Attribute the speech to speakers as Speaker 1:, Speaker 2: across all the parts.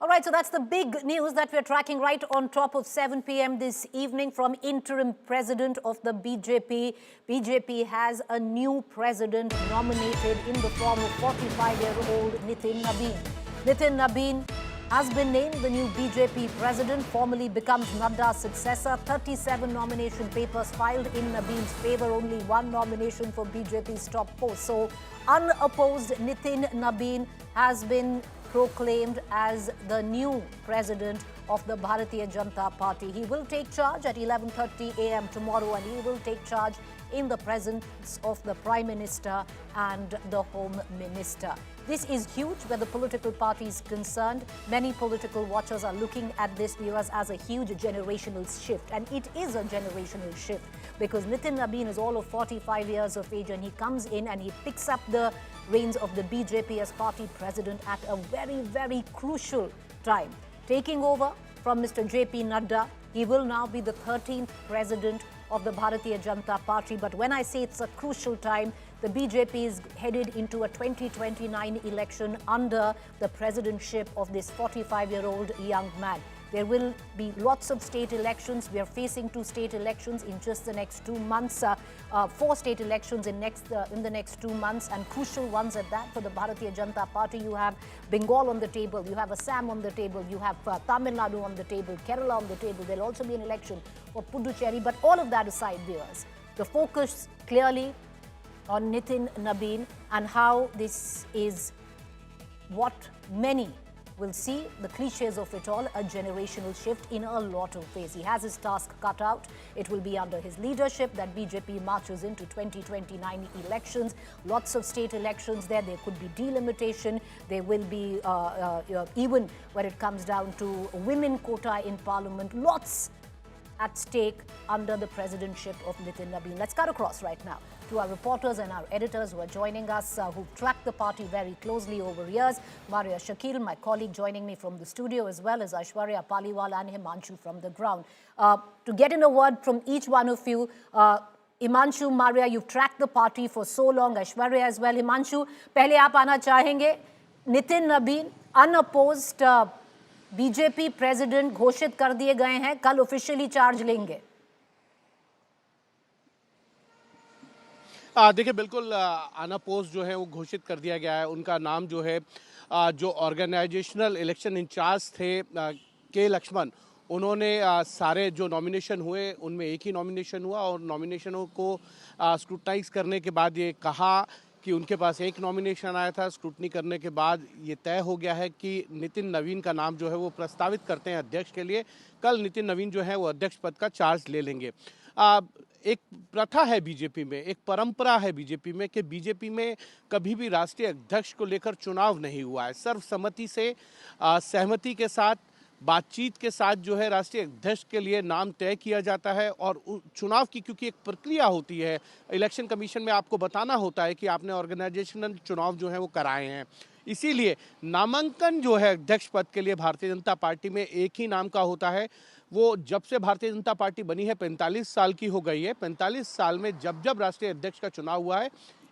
Speaker 1: All right, so that's the big news that we're tracking right on top of 7 p.m. this evening from interim president of the BJP. BJP has a new president nominated in the form of 45-year-old Nitin Nabeen. Nitin Nabeen has been named the new BJP president, formally becomes Nadda's successor. 37 nomination papers filed in Nabeen's favor, only one nomination for BJP's top post. So, unopposed Nitin Nabeen has been proclaimed as the new president of the Bharatiya Janata Party. He will take charge at 11:30 a.m. tomorrow, and he will take charge in the presence of the Prime Minister and the Home Minister. This is huge where the political party is concerned. Many political watchers are looking at this viewers as a huge generational shift, and it is a generational shift because Nitin Nabeen is all of 45 years of age, and he comes in and he picks up the reins of the BJP as party president at a very, very crucial time. Taking over from Mr. JP Nadda, he will now be the 13th president of the Bharatiya Janata Party. But when I say it's a crucial time, the BJP is headed into a 2029 election under the presidentship of this 45-year-old young man. There will be lots of state elections. We are facing 2 state elections in just the next 2 months, 4 state elections in the next 2 months, and crucial ones at that for the Bharatiya Janata Party. You have Bengal on the table, you have Assam on the table, you have Tamil Nadu on the table, Kerala on the table. There will also be an election for Puducherry. But all of that aside, viewers, the focus clearly on Nitin Nabeen and how this is what many will see, the cliches of it all, a generational shift in a lot of ways. He has his task cut out. It will be under his leadership that BJP marches into 2029 elections. Lots of state elections there. There could be delimitation. There will be, even when it comes down to women quota in parliament, lots at stake under the presidentship of Nitin Nabeen. Let's cut across right now to our reporters and our editors who are joining us, who've tracked the party very closely over years. Maria Shakil, my colleague, joining me from the studio, as well as Aishwarya Paliwal and Himanshu from the ground. To get in a word from each one of you, Himanshu, Maria, you've tracked the party for so long, Aishwarya as well. Himanshu, पहले आप आना चाहेंगे. Nitin Nabeen, unopposed BJP president घोषित कर दिए गए हैं, कल ऑफिशियली चार्ज लेंगे.
Speaker 2: देखिए, बिल्कुल अनअपोज्ड जो है वो घोषित कर दिया गया है. उनका नाम जो है, जो ऑर्गेनाइजेशनल इलेक्शन इंचार्ज थे के लक्ष्मण, उन्होंने सारे जो नॉमिनेशन हुए उनमें एक ही नॉमिनेशन हुआ और नॉमिनेशनों को स्क्रूटनाइज करने के बाद ये कहा कि उनके पास एक नॉमिनेशन आया था. स्क्रूटनी करने के बाद ये तय हो गया है कि नितिन नवीन का नाम जो है वो प्रस्तावित करते हैं अध्यक्ष के लिए. कल नितिन नवीन जो है वो अध्यक्ष पद का चार्ज ले लेंगे. एक प्रथा है बीजेपी में, एक परंपरा है बीजेपी में कि बीजेपी में कभी भी राष्ट्रीय अध्यक्ष को लेकर चुनाव नहीं हुआ है. सर्वसम्मति से, सहमति के साथ, बातचीत के साथ जो है राष्ट्रीय अध्यक्ष के लिए नाम तय किया जाता है. और चुनाव की क्योंकि एक प्रक्रिया होती है, इलेक्शन कमीशन में आपको बताना होता है कि आपने ऑर्गेनाइजेशनल चुनाव जो है वो कराए हैं. इसीलिए नामांकन जो है अध्यक्ष पद के लिए भारतीय जनता पार्टी में एक ही नाम का होता है. वो जब से भारतीय जनता पार्टी बनी है 45 साल की हो गई है. 45 साल में जब जब राष्ट्रीय अध्यक्ष का चुनाव हुआ है,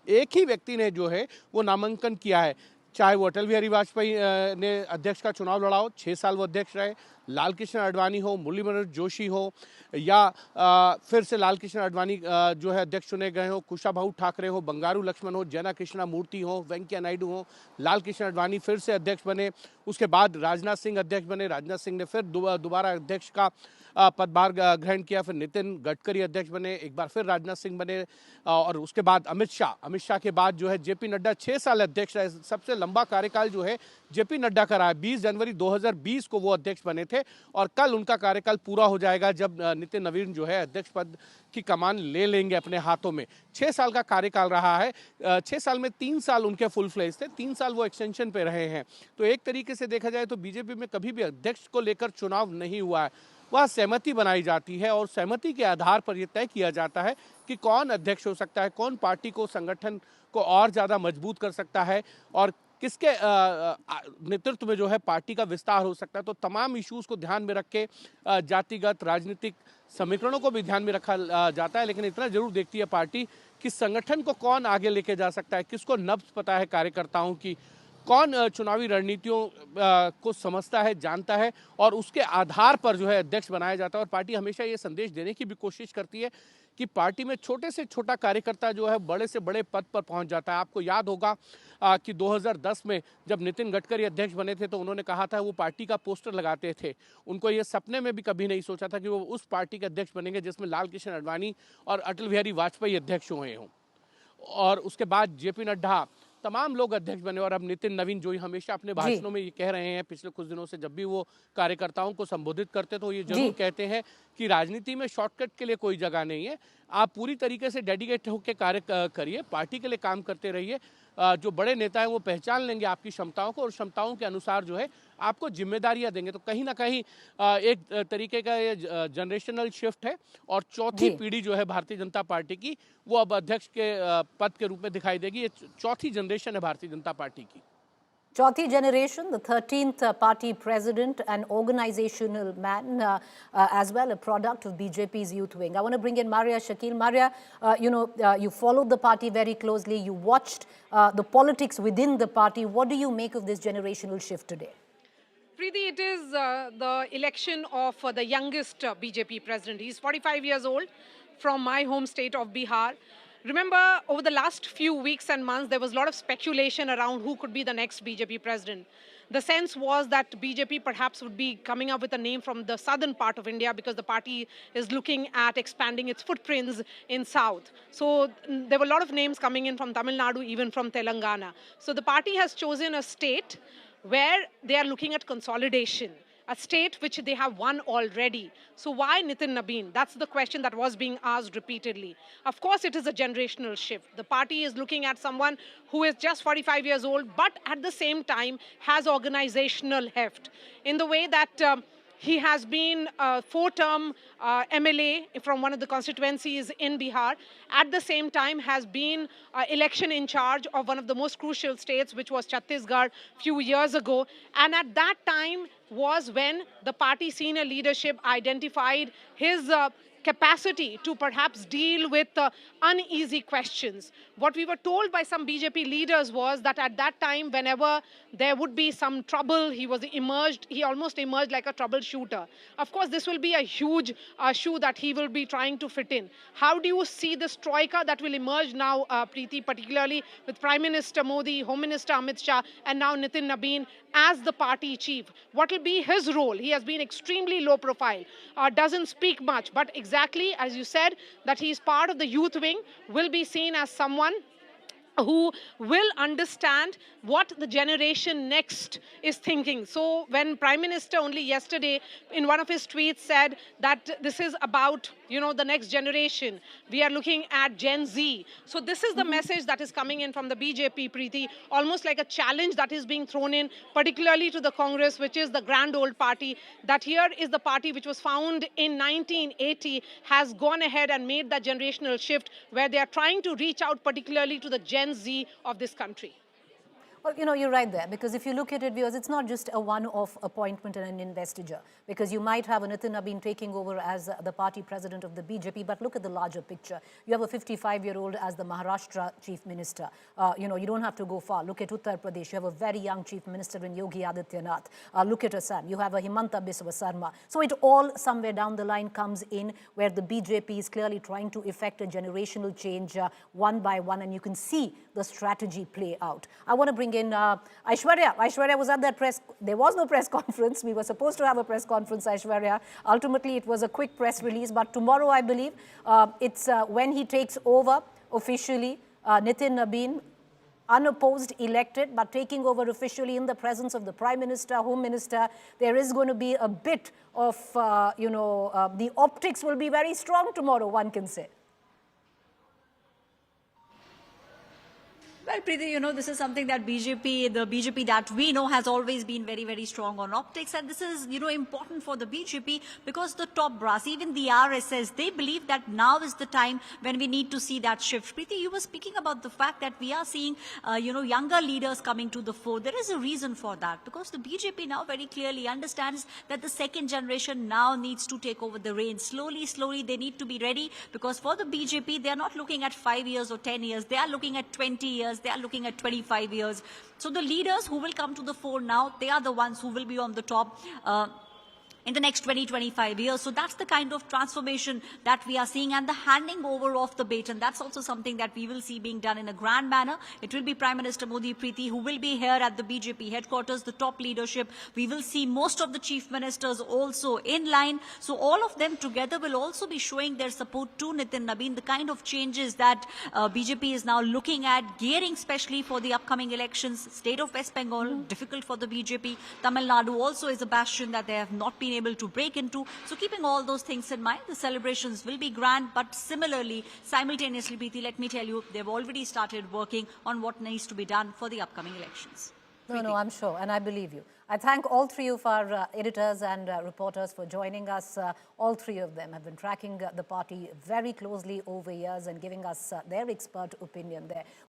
Speaker 2: एक ही व्यक्ति ने जो है वो नामांकन किया है. चाहे वो अटल बिहारी वाजपेयी ने अध्यक्ष का चुनाव लड़ा हो, 6 साल वो अध्यक्ष रहे, लाल कृष्ण आडवाणी हो, मुरली मनोहर जोशी हो, या फिर से लाल कृष्ण आडवाणी जो है अध्यक्ष चुने गए हो, कुशाभाऊ ठाकरे हो, बंगारू लक्ष्मण हो, जैना कृष्णा मूर्ति हो, वेंकैया नायडू हो, लाल कृष्ण आडवाणी फिर से अध्यक्ष बने. उसके बाद राजनाथ सिंह अध्यक्ष बने. राजनाथ सिंह ने फिर दोबारा अध्यक्ष का पदभार ग्रहण किया. फिर नितिन गडकरी अध्यक्ष बने, एक बार फिर राजनाथ सिंह बने, और उसके बाद अमित शाह के बाद जो है जेपी नड्डा 6 साल अध्यक्ष रहे. सबसे लंबा कार्यकाल जो है जेपी नड्डा का रहा है. 20 जनवरी 2020 को वो अध्यक्ष बने थे और कल उनका कार्यकाल पूरा हो जाएगा जब नितिन नवीन जो है अध्यक्ष पद की कमान ले लेंगे अपने हाथों में. 6 साल का कार्यकाल रहा है. 6 साल में 3 साल उनके फुल फ्लेज थे, 3 साल वो एक्सटेंशन पे रहे हैं. तो एक तरीके से देखा जाए तो बीजेपी में कभी भी अध्यक्ष को लेकर चुनाव नहीं हुआ है. वह सहमति बनाई जाती है और सहमति के आधार पर यह तय किया जाता है कि कौन अध्यक्ष हो सकता है, कौन पार्टी को, संगठन को और ज़्यादा मजबूत कर सकता है और किसके नेतृत्व में जो है पार्टी का विस्तार हो सकता है. तो तमाम इश्यूज को ध्यान में रख के जातिगत राजनीतिक समीकरणों को भी ध्यान में रखा जाता है. लेकिन इतना जरूर देखती है पार्टी कि संगठन को कौन आगे लेके जा सकता है, किसको नब्ज पता है कार्यकर्ताओं की, कौन चुनावी रणनीतियों को समझता है, जानता है और उसके आधार पर जो है अध्यक्ष बनाया जाता है। और पार्टी हमेशा ये संदेश देने की भी कोशिश करती है कि पार्टी में छोटे से छोटा कार्यकर्ता जो है बड़े से बड़े पद पर पहुंच जाता है। आपको याद होगा कि 2010 में जब नितिन गडकरी अध्यक्ष बने थे तो उन्होंने कहा था वो पार्टी का पोस्टर लगाते थे। उनको ये सपने में भी कभी नहीं सोचा था कि वो उस पार्टी के अध्यक्ष बनेंगे जिसमें लाल कृष्ण आडवाणी और अटल बिहारी वाजपेयी अध्यक्ष हुए हों। और उसके बाद जेपी नड्डा, तमाम लोग अध्यक्ष बने। और अब नितिन नवीन जो हमेशा अपने भाषणों में ये कह रहे हैं, पिछले कुछ दिनों से जब भी वो कार्यकर्ताओं को संबोधित करते तो ये जरूर कहते हैं कि राजनीति में शॉर्टकट के लिए कोई जगह नहीं है। आप पूरी तरीके से डेडिकेट होकर कार्य करिए, पार्टी के लिए काम करते रहिए। जो बड़े नेता हैं वो पहचान लेंगे आपकी क्षमताओं को और क्षमताओं के अनुसार जो है आपको जिम्मेदारियां देंगे। तो कहीं ना कहीं एक तरीके का ये जनरेशनल शिफ्ट है। और चौथी पीढ़ी जो है भारतीय जनता पार्टी की, वो अब अध्यक्ष के पद के रूप में दिखाई देगी। ये चौथी जनरेशन है भारतीय जनता पार्टी की।
Speaker 1: Chauthi generation, the 13th party president, an organizational man, as well a product of BJP's youth wing. I want to bring in Maria Shakil. Maria, you followed the party very closely. You watched the politics within the party. What do you make of this generational shift today?
Speaker 3: Preeti, it is the election of the youngest BJP president. He's 45 years old from my home state of Bihar. Remember, over the last few weeks and months, there was a lot of speculation around who could be the next BJP president. The sense was that BJP perhaps would be coming up with a name from the southern part of India because the party is looking at expanding its footprints in south. So there were a lot of names coming in from Tamil Nadu, even from Telangana. So the party has chosen a state where they are looking at consolidation, a state which they have won already. So why Nitin Nabeen? That's the question that was being asked repeatedly. Of course, it is a generational shift. The party is looking at someone who is just 45 years old, but at the same time has organizational heft in the way that he has been a four-term MLA from one of the constituencies in Bihar. At the same time, has been election in charge of one of the most crucial states, which was Chhattisgarh, few years ago. And at that time was when the party senior leadership identified his capacity to perhaps deal with uneasy questions. What we were told by some BJP leaders was that at that time, whenever there would be some trouble, he almost emerged like a troubleshooter. Of course, this will be a huge shoe that he will be trying to fit in. How do you see this troika that will emerge now, Preeti, particularly with Prime Minister Modi, Home Minister Amit Shah, and now Nitin Nabeen as the party chief? What will be his role? He has been extremely low profile, doesn't speak much, but exactly as you said, that he is part of the youth wing, will be seen as someone who will understand what the generation next is thinking. So when Prime Minister only yesterday in one of his tweets said that this is about, the next generation, we are looking at Gen Z. So this is the message that is coming in from the BJP, Preeti, almost like a challenge that is being thrown in, particularly to the Congress, which is the grand old party, that here is the party which was found in 1980, has gone ahead and made that generational shift where they are trying to reach out particularly to the Gen Z of this country.
Speaker 1: Well, you're right there, because if you look at it, viewers, it's not just a one-off appointment and an investiture, because you might have a Nitin Nabeen taking over as the party president of the BJP, but look at the larger picture. You have a 55-year-old as the Maharashtra chief minister. You don't have to go far. Look at Uttar Pradesh. You have a very young chief minister in Yogi Adityanath. Look at Assam. You have a Himanta Biswa Sarma. So it all somewhere down the line comes in where the BJP is clearly trying to effect a generational change one by one, and you can see the strategy play out. I want to bring in Aishwarya. Aishwarya was at that there was no press conference. We were supposed to have a press conference, Aishwarya. Ultimately, it was a quick press release. But tomorrow, I believe, it's when he takes over officially, Nitin Nabeen, unopposed, elected, but taking over officially in the presence of the Prime Minister, Home Minister. There is going to be a bit of, the optics will be very strong tomorrow, one can say.
Speaker 4: Well, Preeti, this is something that the BJP that we know has always been very, very strong on optics. And this is, important for the BJP because the top brass, even the RSS, they believe that now is the time when we need to see that shift. Preeti, you were speaking about the fact that we are seeing, younger leaders coming to the fore. There is a reason for that because the BJP now very clearly understands that the second generation now needs to take over the reins. Slowly, they need to be ready because for the BJP, they are not looking at 5 years or 10 years. They are looking at 20 years. years, they are looking at 25 years. So the leaders who will come to the fore now, they are the ones who will be on the top in the next 20-25 years. So that's the kind of transformation that we are seeing, and the handing over of the baton. That's also something that we will see being done in a grand manner. It will be Prime Minister Modi, Preeti, who will be here at the BJP headquarters, the top leadership. We will see most of the chief ministers also in line. So all of them together will also be showing their support to Nitin Nabeen, the kind of changes that BJP is now looking at, gearing especially for the upcoming elections. State of West Bengal, difficult for the BJP. Tamil Nadu also is a bastion that they have not been able to break into. So keeping all those things in mind, the celebrations will be grand, but similarly, simultaneously, Preeti, let me tell you, they've already started working on what needs to be done for the upcoming elections.
Speaker 1: No, I'm sure, and I believe you. I thank all three of our editors and reporters for joining us. All three of them have been tracking the party very closely over years and giving us their expert opinion there.